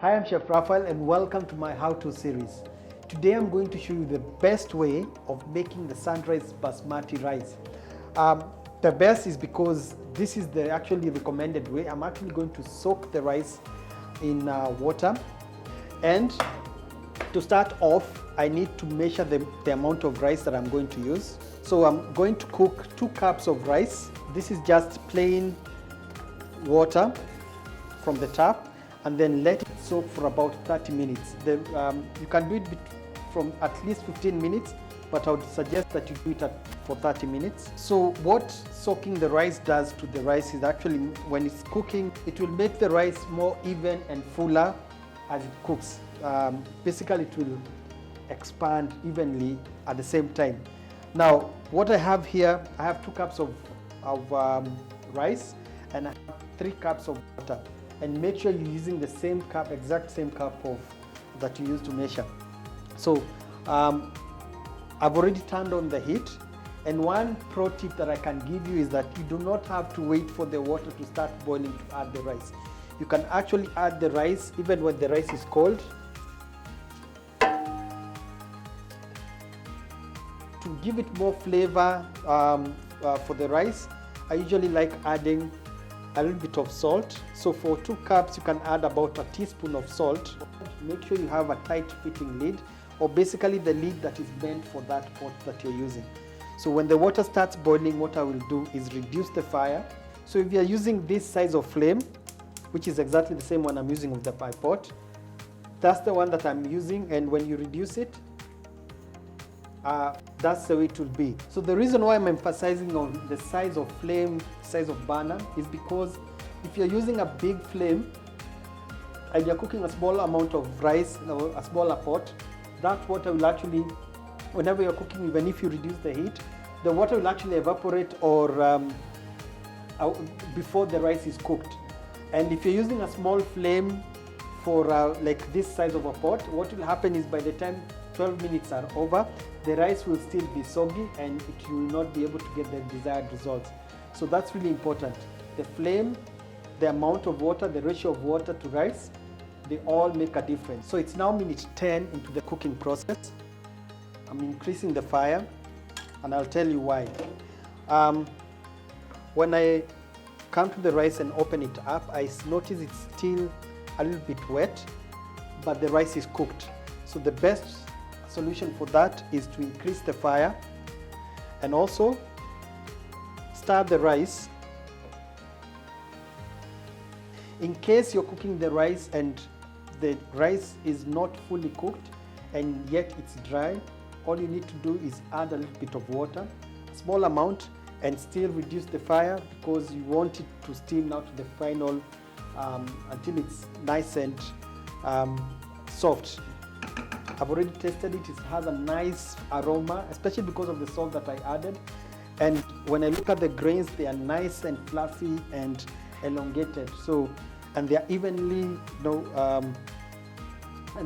Hi, I'm Chef Raphael and welcome to my how-to series. Today I'm going to show you the best way of making the sunrise basmati rice. The best is because this is the actually recommended way. I'm actually going to soak the rice in water, and to start off I need to measure the amount of rice that I'm going to use. So I'm going to cook 2 cups of rice. This is just plain water from the tap, and then let it soak for about 30 minutes. You can do it from at least 15 minutes, but I would suggest that you do it for 30 minutes. So what soaking the rice does to the rice is actually, when it's cooking, it will make the rice more even and fuller as it cooks. Basically, it will expand evenly at the same time. Now, what I have here, I have 2 cups of rice, and I have 3 cups of water. And make sure you're using the same cup, exact same cup that you used to measure. So I've already turned on the heat, and one pro tip that I can give you is that you do not have to wait for the water to start boiling to add the rice. You can actually add the rice even when the rice is cold. To give it more flavor for the rice, I usually like adding a little bit of salt. So for 2 cups, you can add about a teaspoon of salt. Make sure you have a tight fitting lid, or basically the lid that is meant for that pot that you're using. So when the water starts boiling, what I will do is reduce the fire. So if you're using this size of flame, which is exactly the same one I'm using with the pie pot, that's the one that I'm using, and when you reduce it, that's the way it will be. So the reason why I'm emphasizing on the size of flame, size of burner, is because if you're using a big flame and you're cooking a small amount of rice or a smaller pot, that water will actually, whenever you're cooking, even if you reduce the heat, the water will actually evaporate or before the rice is cooked. And if you're using a small flame for like this size of a pot, what will happen is by the time 12 minutes are over, the rice will still be soggy and it will not be able to get the desired results. So that's really important. The flame, the amount of water, the ratio of water to rice, they all make a difference. So it's now minute 10 into the cooking process. I'm increasing the fire, and I'll tell you why. When I come to the rice and open it up, I notice it's still a little bit wet, but the rice is cooked. So the best solution for that is to increase the fire and also stir the rice. In case you're cooking the rice and the rice is not fully cooked and yet it's dry, all you need to do is add a little bit of water, a small amount, and still reduce the fire, because you want it to steam now to the final until it's nice and soft. I've already tasted it. It has a nice aroma, especially because of the salt that I added. And when I look at the grains, they are nice and fluffy and elongated. So, and they are evenly, and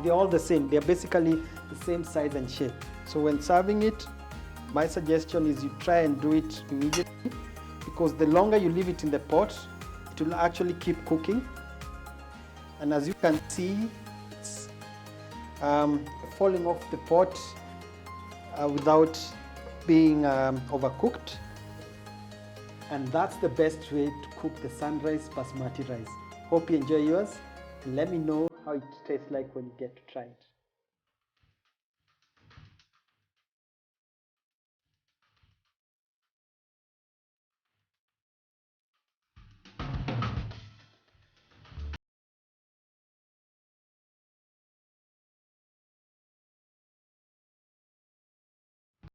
they're all the same. They're basically the same size and shape. So when serving it, my suggestion is you try and do it immediately, because the longer you leave it in the pot, it will actually keep cooking. And as you can see, it's falling off the pot without being overcooked. And that's the best way to cook the sunrise basmati rice. Hope you enjoy yours, and let me know how it tastes like when you get to try it.